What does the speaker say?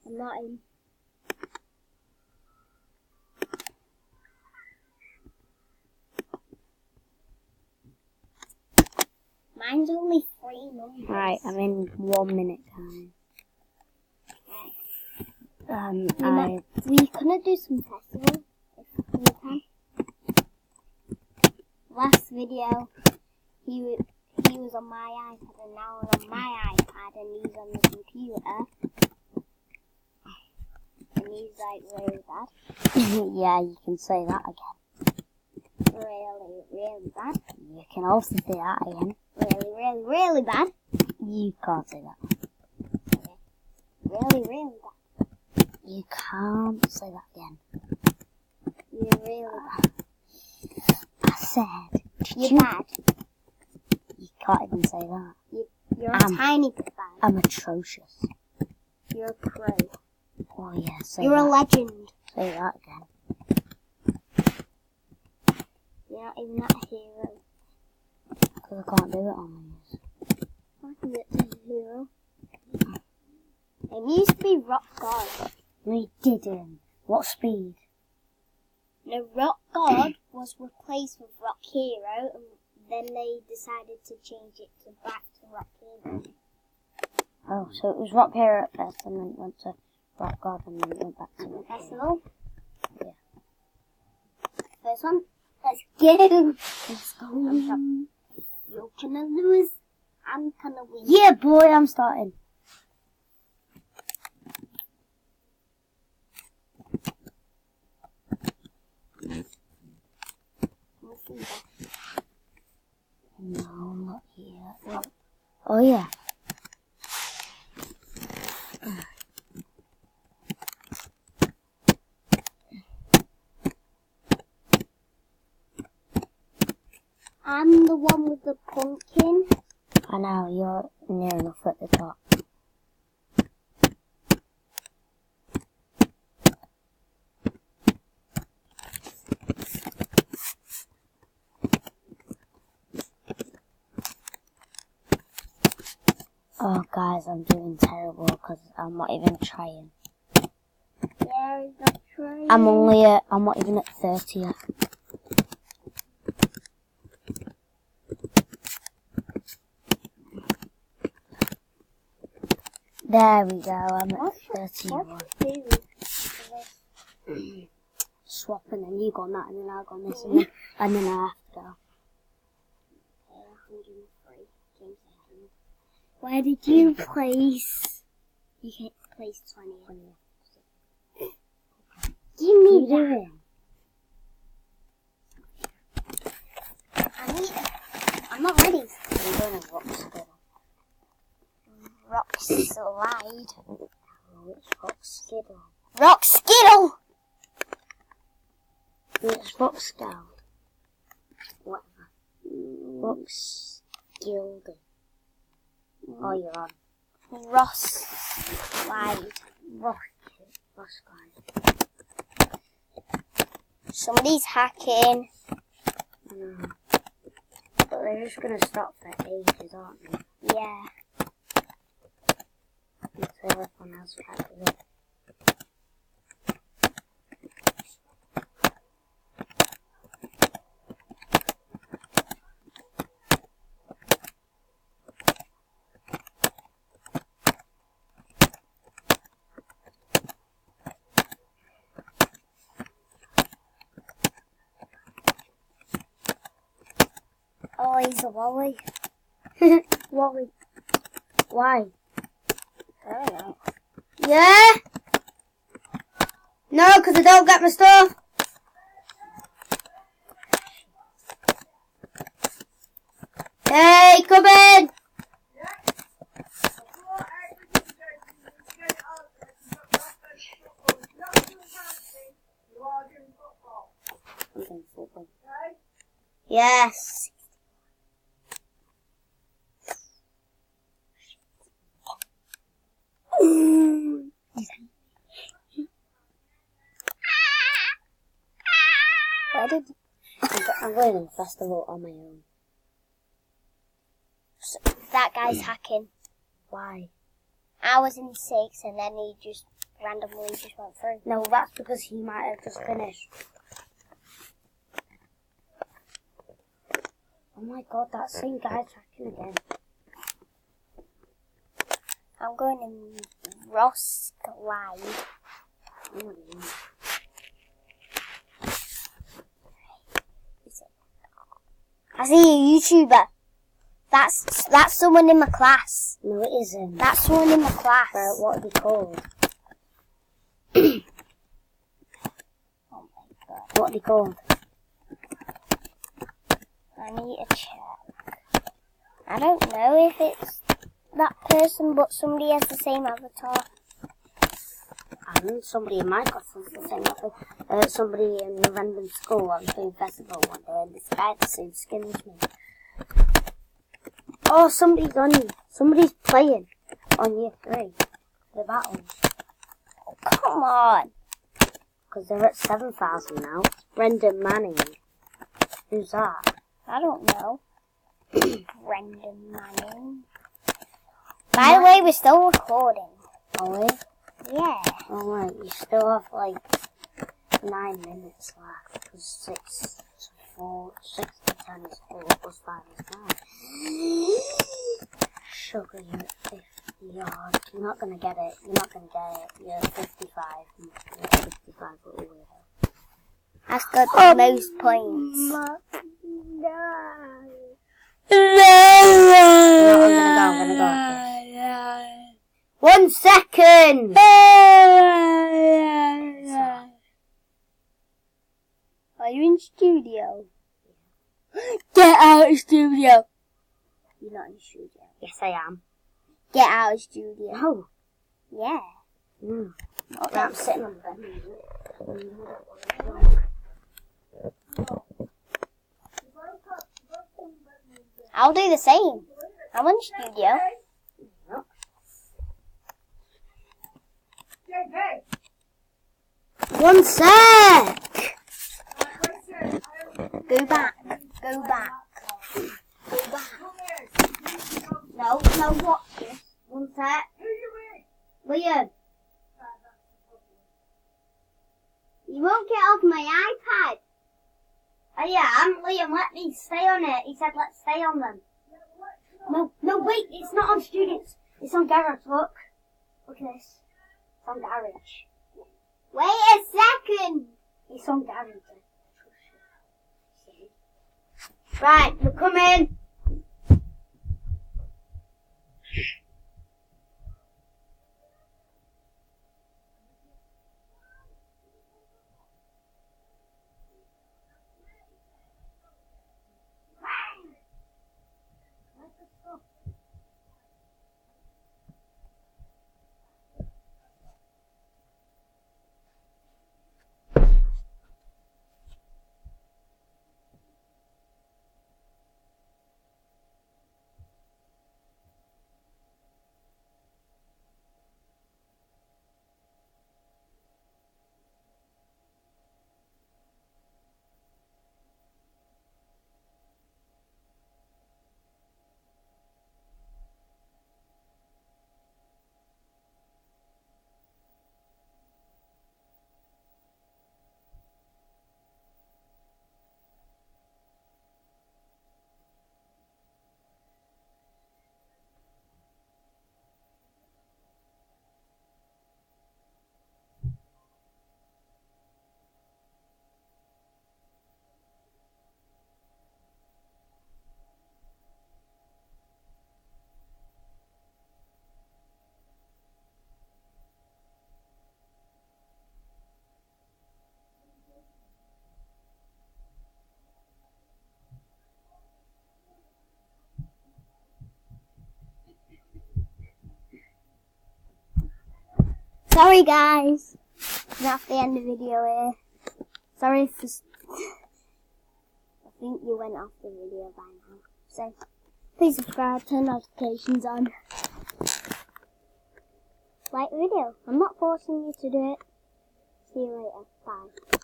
I'm not in. Mine's only 3 numbers. Right, I'm in 1 minute time. We gonna do some festival if we can. Last video, he was on my iPad and now I'm on my iPad and he's on the computer. And he's like really bad. Yeah, you can say that again. Really, really bad. You can also say that again. Really, really, really bad. You can't say that. Really, really bad. You can't say that again. You're really bad. I said. You're bad. You can't even say that. You're a tiny bit bad. I'm atrocious. You're a pro. Oh yeah, say You're that. a legend. Say that again. You're not even that a hero. Because I can't do it on these. I can get to a hero. It used to be Rock God. We didn't. What speed? No, Rock God was replaced with Rock Hero, and then they decided to change it back to Rock Hero. Oh, so it was Rock Hero at first, and then it went to Rock God, and then it went back to Rock Hero. Festival? Yeah. First one? Let's go! Let's go! You're gonna lose. I'm gonna win. Yeah, boy, I'm starting. No, not here. Oh, yeah. I'm the one with the pumpkin. I know, you're near enough at the top. Oh, guys, I'm doing terrible because I'm not even trying. Yeah, he's not trying. I'm not even at 30 yet. There we go, I'm at 31. Swap, and then you go on that, and then I'll go on this, and then I have to go. Where did you place? You can't place 20. Give me that. I'm not ready. I'm going to rock skittle. Rock slide. Oh, it's rock skittle. Rock skittle! It's rock skittle. Whatever. Rock skildy. Oh, you're on. Ross slide. Rock slide. Somebody's hacking. I know. But they're just going to stop for ages, aren't they? Yeah. Until everyone else catches up. Oh, he's a Wally. Wally. Why? I don't know. Yeah? No, because I don't get my stuff. Hey, come in. I'm playing football. Yes. Where did I'm going to the festival on my own. that guy's hacking? Why? I was in 6 and then he just randomly just went through. No, that's because he might have just finished. Oh my god, that same guy's tracking again. I'm going in Ross Glide. I see a YouTuber. That's someone in my class. No, it isn't. That's someone in my class. What are they called? Oh my god. What are they called? I need to check. I don't know if it's that person, but somebody has the same avatar. And somebody in my class has the same avatar. Somebody in the random school on Food Festival one day, and this guy had the same skin as me. Oh, somebody's playing on year 3. The battles. Oh, come on. Because they're at 7,000 now. It's Brendan Manning. Who's that? I don't know. Brendan Manning. By the way, we're still recording. Are we? Yeah. Oh right, you still have like 9 minutes left. Because 6 to 10 is 4 plus 5 is 9. Sugar, you're at 50 yards. You're not gonna get it. You're at 55. You're at 55 little weirdo. I've got the most points. I'm gonna go. 1 second! Are you in studio? Get out of studio! You're not in studio. Yes, I am. Get out of studio. No. Yeah. Mm. Okay. I'm sitting on the bed. I'll do the same. I'm in studio. One sec! Go back. Go back. Go back. No, watch this. One sec. Liam. You won't get off my iPad. Oh yeah, Liam, let me stay on it. He said let's stay on them. No, wait, it's not on students. It's on garage, look. Look at this. It's on garage. Wait a second. It's on garage. Right, we're coming. Sorry guys. That's the end of the video here. Sorry for... I think you went off the video by now. So, please subscribe, turn notifications on. Like the video. I'm not forcing you to do it. See you later. Bye.